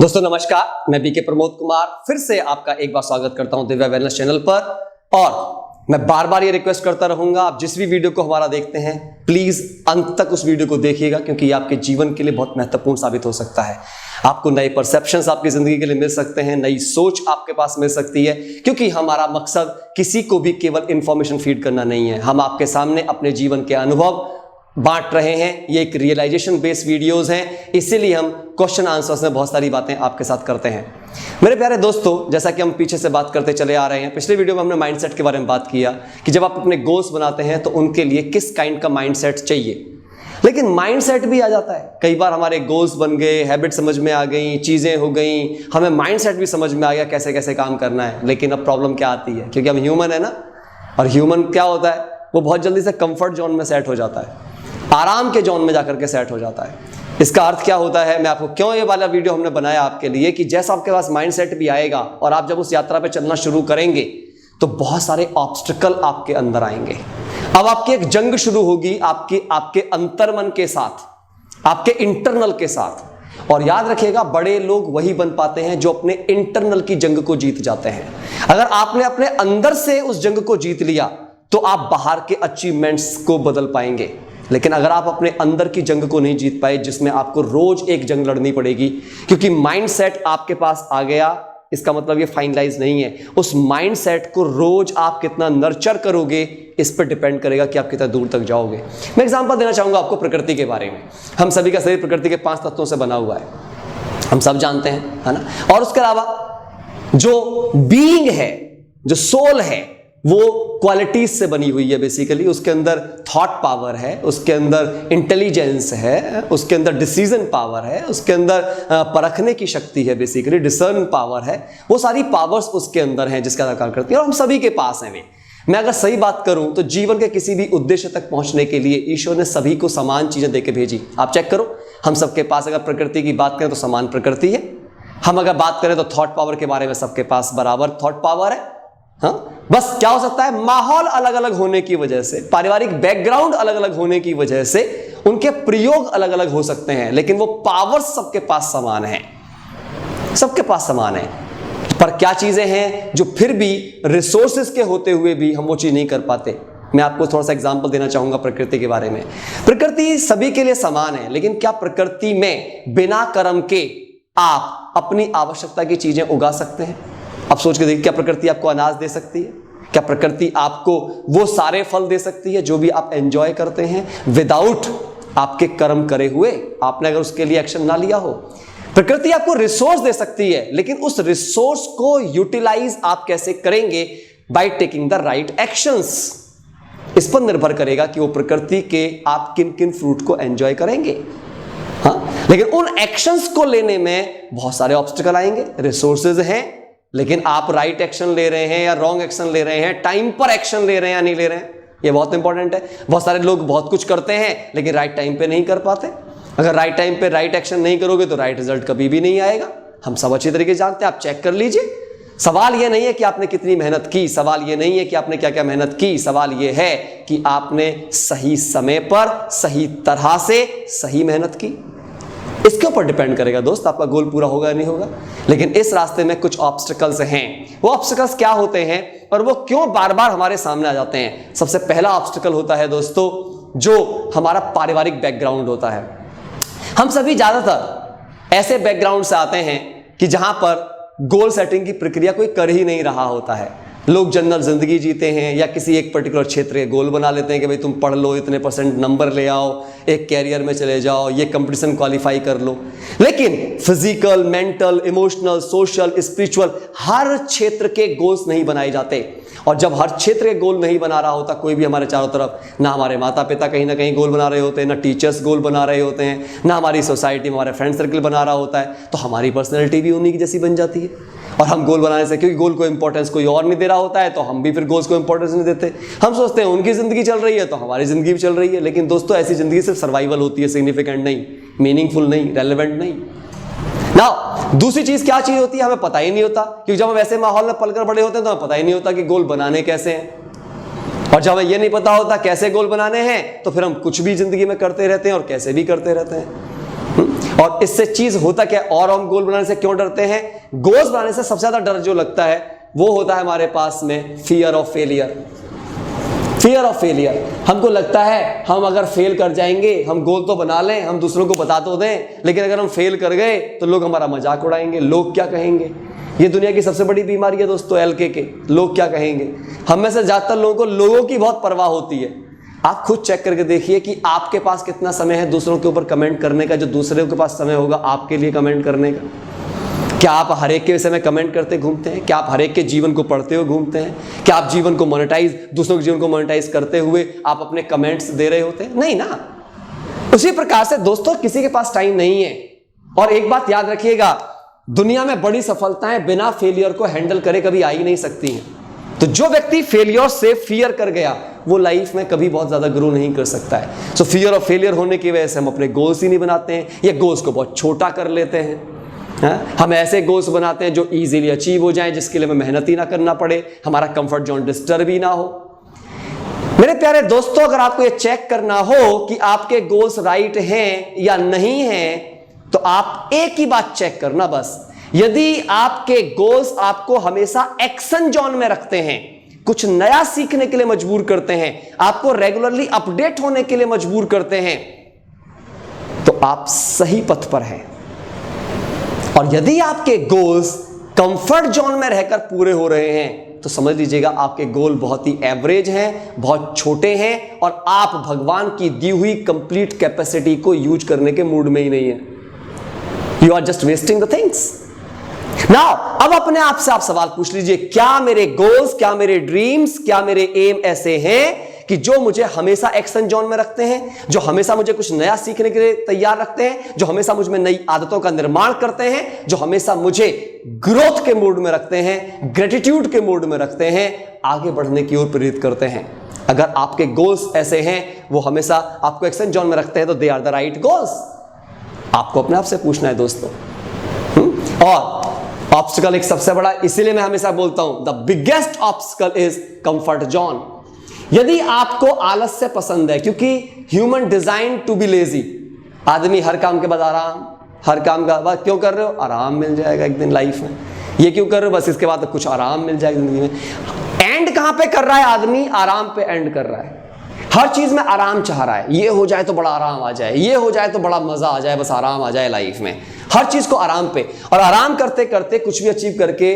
दोस्तों नमस्कार, मैं बीके प्रमोद कुमार फिर से आपका एक बार स्वागत करता हूं दिव्या वेलनेस चैनल पर। और मैं बार बार ये रिक्वेस्ट करता रहूंगा, आप जिस भी वीडियो को हमारा देखते हैं प्लीज अंत तक उस वीडियो को देखिएगा, क्योंकि ये आपके जीवन के लिए बहुत महत्वपूर्ण साबित हो सकता है। आपको नए परसेप्शंस आपकी जिंदगी के लिए मिल सकते हैं, नई सोच आपके पास मिल सकती है, क्योंकि हमारा मकसद किसी को भी केवल इंफॉर्मेशन फीड करना नहीं है। हम आपके सामने अपने जीवन के अनुभव बांट रहे हैं। ये एक रियलाइजेशन बेस्ड वीडियोस हैं, इसीलिए हम क्वेश्चन आंसर्स में बहुत सारी बातें आपके साथ करते हैं। मेरे प्यारे दोस्तों, जैसा कि हम पीछे से बात करते चले आ रहे हैं, पिछले वीडियो में हमने माइंडसेट के बारे में बात किया कि जब आप अपने गोल्स बनाते हैं तो उनके लिए किस काइंड का माइंडसेट चाहिए। लेकिन माइंडसेट भी आ जाता है, कई बार हमारे गोल्स बन गए, हैबिट समझ में आ गई, चीजें हो गई, हमें माइंडसेट भी समझ में आ गया कैसे कैसे काम करना है। लेकिन अब प्रॉब्लम क्या आती है, क्योंकि हम ह्यूमन है ना, और ह्यूमन क्या होता है, वो बहुत जल्दी से कंफर्ट जोन में सेट हो जाता है, आराम के जोन में जाकर के सेट हो जाता है। इसका अर्थ क्या होता है, मैं आपको क्यों ये वाला वीडियो हमने बनाया आपके लिए, कि जैसा आपके पास माइंडसेट भी आएगा और आप जब उस यात्रा पे चलना शुरू करेंगे तो बहुत सारे ऑब्स्टिकल आपके अंदर आएंगे। अब आपकी एक जंग शुरू होगी आपके अंतर्मन के साथ, आपके इंटरनल के साथ। और याद रखिएगा, बड़े लोग वही बन पाते हैं जो अपने इंटरनल की जंग को जीत जाते हैं। अगर आपने अपने अंदर से उस जंग को जीत लिया तो आप बाहर के अचीवमेंट्स को बदल पाएंगे। लेकिन अगर आप अपने अंदर की जंग को नहीं जीत पाए, जिसमें आपको रोज एक जंग लड़नी पड़ेगी, क्योंकि माइंडसेट आपके पास आ गया, इसका मतलब ये फाइनलाइज नहीं है। उस माइंडसेट को रोज आप कितना नर्चर करोगे, इस पर डिपेंड करेगा कि आप कितना दूर तक जाओगे। मैं एग्जांपल देना चाहूंगा आपको प्रकृति के बारे में। हम सभी का शरीर प्रकृति के 5 तत्वों से बना हुआ है, हम सब जानते हैं, है ना। और उसके अलावा जो बीइंग है, जो सोल है, वो क्वालिटीज से बनी हुई है बेसिकली। उसके अंदर थॉट पावर है, उसके अंदर इंटेलिजेंस है, उसके अंदर डिसीजन पावर है, उसके अंदर परखने की शक्ति है, बेसिकली डिसर्न पावर है। वो सारी पावर्स उसके अंदर हैं जिसका कार्य करती है, और हम सभी के पास है वे। मैं अगर सही बात करूं तो जीवन के किसी भी उद्देश्य तक पहुंचने के लिए ईश्वर ने सभी को समान चीजें देके भेजी। आप चेक करो, हम सबके पास, अगर प्रकृति की बात करें तो समान प्रकृति है। हम अगर बात करें तो थॉट पावर के बारे में सबके पास बराबर थॉट पावर है। हाँ, बस क्या हो सकता है, माहौल अलग अलग होने की वजह से, पारिवारिक बैकग्राउंड अलग अलग होने की वजह से उनके प्रयोग अलग अलग हो सकते हैं, लेकिन वो पावर सबके पास समान है, सबके पास समान है। पर क्या चीजें हैं जो फिर भी रिसोर्सेज के होते हुए भी हम वो चीज नहीं कर पाते। मैं आपको थोड़ा सा एग्जांपल देना चाहूंगा प्रकृति के बारे में। प्रकृति सभी के लिए समान है, लेकिन क्या प्रकृति में बिना कर्म के आप अपनी आवश्यकता की चीजें उगा सकते हैं? अब सोच के देखिए, क्या प्रकृति आपको अनाज दे सकती है? क्या प्रकृति आपको वो सारे फल दे सकती है जो भी आप एंजॉय करते हैं, विदाउट आपके कर्म करे हुए, आपने अगर उसके लिए एक्शन ना लिया हो? प्रकृति आपको रिसोर्स दे सकती है, लेकिन उस रिसोर्स को यूटिलाइज आप कैसे करेंगे? By taking the right actions. इस पर निर्भर करेगा कि वो प्रकृति के आप किन किन फ्रूट को एंजॉय करेंगे। हाँ, लेकिन उन एक्शंस को लेने में बहुत सारे ऑब्स्टिकल आएंगे। रिसोर्सेज हैं, लेकिन आप राइट एक्शन ले रहे हैं या रॉन्ग एक्शन ले रहे हैं, टाइम पर एक्शन ले रहे हैं या नहीं ले रहे हैं, ये बहुत इंपॉर्टेंट है। बहुत सारे लोग बहुत कुछ करते हैं लेकिन राइट टाइम पे नहीं कर पाते। अगर राइट टाइम पे राइट एक्शन नहीं करोगे तो राइट रिजल्ट कभी भी नहीं आएगा। हम सब अच्छी तरीके से जानते हैं, आप चेक कर लीजिए। सवाल यह नहीं है कि आपने कितनी मेहनत की, सवाल यह नहीं है कि आपने क्या क्या मेहनत की, सवाल यह है कि आपने सही समय पर, सही तरह से सही मेहनत की। इसके ऊपर डिपेंड करेगा दोस्त, आपका गोल पूरा होगा या नहीं होगा। लेकिन इस रास्ते में कुछ ऑब्स्टिकल्स हैं। वो ऑब्स्टिकल्स क्या होते हैं और वो क्यों बार बार हमारे सामने आ जाते हैं? सबसे पहला ऑब्स्टिकल होता है दोस्तों, जो हमारा पारिवारिक बैकग्राउंड होता है। हम सभी ज्यादातर ऐसे बैकग्राउंड से आते हैं कि जहां पर गोल सेटिंग की प्रक्रिया कोई कर ही नहीं रहा होता है। लोग जनरल जिंदगी जीते हैं या किसी एक पर्टिकुलर क्षेत्र के गोल बना लेते हैं कि भाई तुम पढ़ लो, इतने % नंबर ले आओ, एक कैरियर में चले जाओ, ये कंपटीशन क्वालिफाई कर लो। लेकिन physical, mental, emotional, social, spiritual, हर क्षेत्र के गोल्स नहीं बनाए जाते। और जब हर क्षेत्र के गोल नहीं बना रहा होता कोई भी हमारे चारों तरफ, ना हमारे माता पिता कहीं ना कहीं गोल बना रहे होते हैं, ना टीचर्स गोल बना रहे होते हैं, ना हमारी सोसाइटी में हमारे फ्रेंड सर्कल बना रहा होता है, तो हमारी पर्सनैलिटी भी उन्हीं की जैसी बन जाती है। और हम गोल बनाने से, क्योंकि गोल को इंपॉर्टेंस कोई और नहीं दे रहा होता है, तो हम भी फिर गोल्स को इंपॉर्टेंस नहीं देते। हम सोचते हैं उनकी जिंदगी चल रही है तो हमारी जिंदगी भी चल रही है। लेकिन दोस्तों, ऐसी जिंदगी सिर्फ सर्वाइवल होती है, सिग्निफिकेंट नहीं, मीनिंगफुल नहीं, रेलेवेंट नहीं। ना दूसरी चीज क्या चीज होती है, हमें पता ही नहीं होता, क्योंकि जब हम ऐसे माहौल में पलकर बड़े होते हैं तो हमें पता ही नहीं होता कि गोल बनाने कैसे हैं। और जब हमें यह नहीं पता होता कैसे गोल बनाने हैं, तो फिर हम कुछ भी जिंदगी में करते रहते हैं और कैसे भी करते रहते हैं। और इससे चीज होता क्या है, और हम गोल बनाने से क्यों डरते हैं? गोल्स बनाने से सबसे ज्यादा डर जो लगता है वो होता है हमारे पास में fear of failure. Fear of failure, हमको लगता है हम अगर फेल कर जाएंगे, हम गोल तो बना लें, हम दूसरों को बता तो दें, लेकिन अगर हम फेल कर गए तो लोग हमारा मजाक उड़ाएंगे, लोग क्या कहेंगे। ये दुनिया की सबसे बड़ी बीमारी है दोस्तों, एलके के, लोग क्या कहेंगे। हम में से ज्यादातर लोगों को लोगों की बहुत परवाह होती है। आप खुद चेक करके देखिए कि आपके पास कितना समय है दूसरों के ऊपर कमेंट करने का, जो दूसरे के पास समय होगा आपके लिए कमेंट करने का। क्या आप हर एक के विषय में कमेंट करते घूमते हैं? क्या आप हर एक के जीवन को पढ़ते हुए घूमते हैं? क्या आप जीवन को मोनेटाइज, दूसरों के जीवन को मोनेटाइज करते हुए आप अपने कमेंट्स दे रहे होते हैं? नहीं ना। उसी प्रकार से दोस्तों किसी के पास टाइम नहीं है। और एक बात याद रखिएगा, दुनिया में बड़ी सफलताएं बिना फेलियर को हैंडल करे कभी आ ही नहीं सकती हैं। तो जो व्यक्ति फेलियर से फियर कर गया वो लाइफ में कभी बहुत ज्यादा ग्रो नहीं कर सकता है। सो फियर ऑफ फेलियर होने की वजह से हम अपने गोल्स ही नहीं बनाते हैं, या गोल्स को बहुत छोटा कर लेते हैं। हम ऐसे गोल्स बनाते हैं जो इजीली अचीव हो जाएं, जिसके लिए हमें मेहनत ही ना करना पड़े, हमारा कंफर्ट जोन डिस्टर्ब ही ना हो। मेरे प्यारे दोस्तों, अगर आपको ये चेक करना हो कि आपके गोल्स राइट हैं या नहीं हैं, तो आप एक ही बात चेक करना बस। यदि आपके गोल्स आपको हमेशा एक्शन जोन में रखते हैं, कुछ नया सीखने के लिए मजबूर करते हैं, आपको रेगुलरली अपडेट होने के लिए मजबूर करते हैं, तो आप सही पथ पर हैं। और यदि आपके गोल्स कंफर्ट जोन में रहकर पूरे हो रहे हैं, तो समझ लीजिएगा आपके गोल बहुत ही एवरेज हैं, बहुत छोटे हैं, और आप भगवान की दी हुई कंप्लीट कैपेसिटी को यूज करने के मूड में ही नहीं है। You are just wasting the things. Now अब अपने आप से आप सवाल पूछ लीजिए, क्या मेरे गोल्स, क्या मेरे ड्रीम्स, क्या मेरे एम ऐसे हैं कि जो मुझे हमेशा एक्शन जोन में रखते हैं, जो हमेशा मुझे कुछ नया सीखने के लिए तैयार रखते हैं, जो हमेशा मुझ में नई आदतों का निर्माण करते हैं, जो हमेशा मुझे ग्रोथ के मूड में रखते हैं, ग्रेटिट्यूड के मूड में रखते हैं, आगे बढ़ने की ओर प्रेरित करते हैं। अगर आपके गोल्स ऐसे हैं, वो हमेशा आपको एक्शन जोन में रखते हैं, तो they are the right goals. आपको अपने आप से पूछना है दोस्तों। और ऑब्स्टिकल एक सबसे बड़ा, इसीलिए मैं हमेशा बोलता हूं the biggest obstacle is comfort zone. यदि आपको आलस्य पसंद है, क्योंकि human design to be lazy, आदमी हर काम के बाद आराम, हर काम का बाद क्यों कर रहे हो? आराम मिल जाएगा एक दिन लाइफ में। ये क्यों कर रहे हो? बस इसके बाद कुछ आराम मिल जाएगा जिंदगी में। एंड कहां पे कर रहा है आदमी? आराम पे एंड कर रहा है। हर चीज में आराम चाह रहा है, ये हो जाए तो बड़ा आराम आ जाए, ये हो जाए तो बड़ा मजा आ जाए, बस आराम आ जाए लाइफ में। हर चीज को आराम पे, और आराम करते करते कुछ भी अचीव करके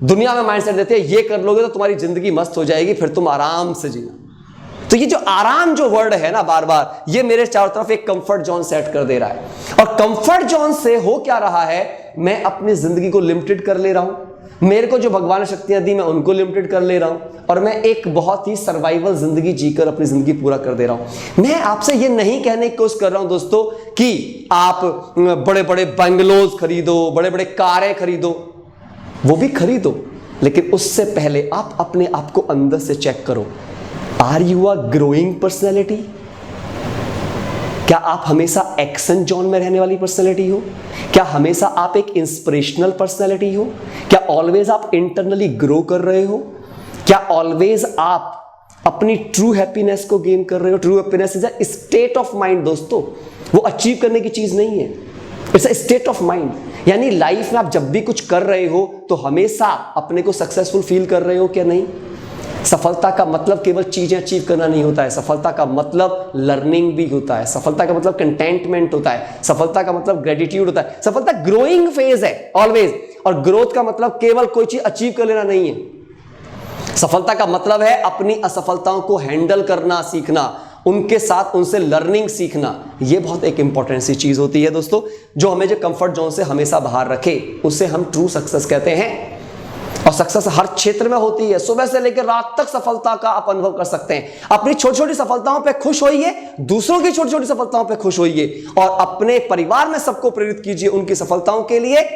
दुनिया में माइंडसेट देते हैं, ये कर लोगे तो तुम्हारी जिंदगी मस्त हो जाएगी, फिर तुम आराम से जीना। तो ये जो आराम जो वर्ड है ना बार बार, ये मेरे चारों तरफ एक कंफर्ट जोन सेट कर दे रहा है। और कंफर्ट जोन से हो क्या रहा है, मैं अपनी जिंदगी को लिमिटेड कर ले रहा हूं, मेरे को जो भगवान ने शक्तियां दी मैं उनको लिमिटेड कर ले रहा हूं, और मैं एक बहुत ही सर्वाइवल जिंदगी जीकर अपनी जिंदगी पूरा कर दे रहा हूं। मैं आपसे ये नहीं कहने की कोशिश कर रहा हूं दोस्तों कि आप बड़े बड़े बंगलोज खरीदो, बड़े बड़े कारें खरीदो, वो भी खरीदो, लेकिन उससे पहले आप अपने आप को अंदर से चेक करो। Are you a growing personality? क्या आप हमेशा एक्शन जोन में रहने वाली पर्सनैलिटी हो? क्या हमेशा आप एक इंस्पिरेशनल पर्सनैलिटी हो? क्या ऑलवेज आप इंटरनली ग्रो कर रहे हो? क्या ऑलवेज आप अपनी ट्रू हैप्पीनेस को गेन कर रहे हो? True happiness is a state of mind दोस्तों, वो अचीव करने की चीज नहीं है, it's a state of mind. यानी लाइफ में आप जब भी कुछ कर रहे हो तो हमेशा अपने को सक्सेसफुल फील कर रहे हो क्या? नहीं। सफलता का मतलब केवल चीजें अचीव करना नहीं होता है, सफलता का मतलब लर्निंग भी होता है, सफलता का मतलब कंटेंटमेंट होता है, सफलता का मतलब ग्रेटिट्यूड होता है। सफलता ग्रोइंग फेज है ऑलवेज, और ग्रोथ का मतलब केवल कोई चीज अचीव कर लेना नहीं है। सफलता का मतलब है अपनी असफलताओं को हैंडल करना सीखना, उनके साथ उनसे लर्निंग सीखना। यह बहुत एक इंपॉर्टेंट सी चीज होती है दोस्तों, जो हमें जो कंफर्ट जोन से हमेशा बाहर रखे, उसे हम ट्रू सक्सेस कहते हैं। और सक्सेस हर क्षेत्र में होती है, सुबह से लेकर रात तक सफलता का आप अनुभव कर सकते हैं। अपनी छोटी छोटी सफलताओं पे खुश होइए, दूसरों की छोटी छोटी सफलताओं पे खुश होइए, और अपने परिवार में सबको प्रेरित कीजिए उनकी सफलताओं के लिए।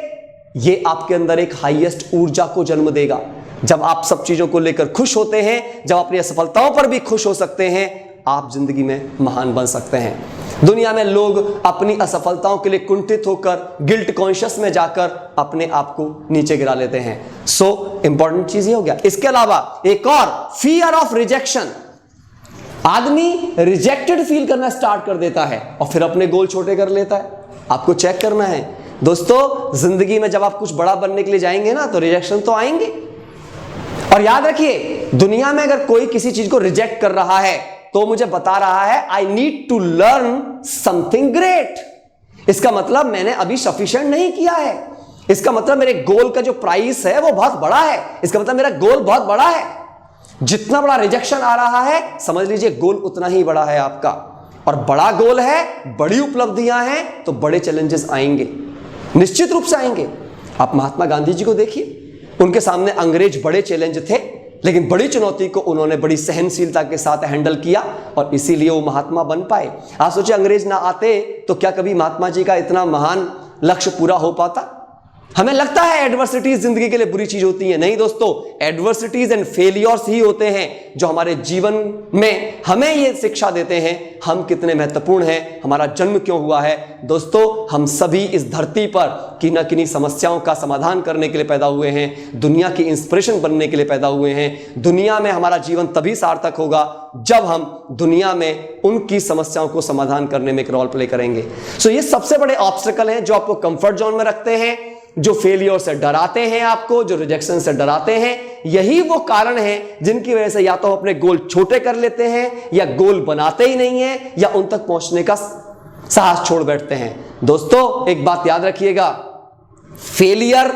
यह आपके अंदर एक हाईएस्ट ऊर्जा को जन्म देगा। जब आप सब चीजों को लेकर खुश होते हैं, जब अपनी सफलताओं पर भी खुश हो सकते हैं, आप जिंदगी में महान बन सकते हैं। दुनिया में लोग अपनी असफलताओं के लिए कुंठित होकर गिल्ट कॉन्शियस में जाकर अपने आप को नीचे गिरा लेते हैं। सो इंपॉर्टेंट चीज ये हो गया। इसके अलावा एक और, फियर ऑफ रिजेक्शन। आदमी रिजेक्टेड फील करना स्टार्ट कर देता है और फिर अपने गोल छोटे कर लेता है। आपको चेक करना है। दोस्तों जिंदगी में जब आप कुछ बड़ा बनने के लिए जाएंगे ना तो रिजेक्शन तो आएंगे। और याद रखिए, दुनिया में अगर कोई किसी चीज को रिजेक्ट कर रहा है तो मुझे बता रहा है I need to learn something great. इसका मतलब मैंने अभी सफिशिएंट नहीं किया है। इसका मतलब मेरे गोल का जो प्राइस है वो बहुत बड़ा है। इसका मतलब मेरा गोल बहुत बड़ा है। जितना बड़ा रिजेक्शन आ रहा है समझ लीजिए गोल उतना ही बड़ा है आपका। और बड़ा गोल है, बड़ी उपलब्धियां हैं तो बड़े चैलेंजेस आएंगे, निश्चित रूप से आएंगे। आप महात्मा गांधी जी को देखिए, उनके सामने अंग्रेज बड़े चैलेंज थे, लेकिन बड़ी चुनौती को उन्होंने बड़ी सहनशीलता के साथ हैंडल किया और इसीलिए वो महात्मा बन पाए। आप सोचिए अंग्रेज ना आते तो क्या कभी महात्मा जी का इतना महान लक्ष्य पूरा हो पाता? हमें लगता है एडवर्सिटीज जिंदगी के लिए बुरी चीज होती है। नहीं दोस्तों, एडवर्सिटीज एंड फेलियर्स ही होते हैं जो हमारे जीवन में हमें यह शिक्षा देते हैं हम कितने महत्वपूर्ण हैं, हमारा जन्म क्यों हुआ है। दोस्तों हम सभी इस धरती पर किन्हीं न किन्हीं समस्याओं का समाधान करने के लिए पैदा हुए हैं, दुनिया की इंस्पिरेशन बनने के लिए पैदा हुए हैं। दुनिया में हमारा जीवन तभी सार्थक होगा जब हम दुनिया में उनकी समस्याओं को समाधान करने में एक रोल प्ले करेंगे। सो ये सबसे बड़े ऑब्स्टेकल हैं जो आपको कंफर्ट जोन में रखते हैं, जो फेलियर से डराते हैं आपको, जो रिजेक्शन से डराते हैं। यही वो कारण है जिनकी वजह से या तो हम अपने गोल छोटे कर लेते हैं या गोल बनाते ही नहीं है या उन तक पहुंचने का साहस छोड़ बैठते हैं। दोस्तों एक बात याद रखिएगा, फेलियर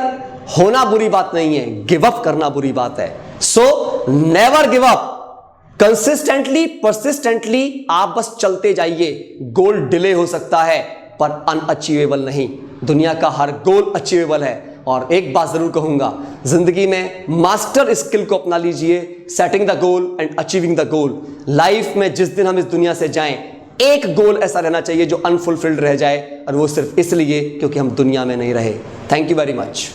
होना बुरी बात नहीं है, गिव अप करना बुरी बात है। So never give up, consistently persistently आप बस चलते जाइए। गोल डिले हो सकता है पर अनअचीवेबल नहीं। दुनिया का हर गोल अचीवेबल है। और एक बात जरूर कहूंगा, जिंदगी में मास्टर स्किल को अपना लीजिए, setting the goal and achieving the goal. Life में जिस दिन हम इस दुनिया से जाएं, एक गोल ऐसा रहना चाहिए जो अनफुलफिल्ड रह जाए, और वो सिर्फ इसलिए क्योंकि हम दुनिया में नहीं रहे। Thank you very much.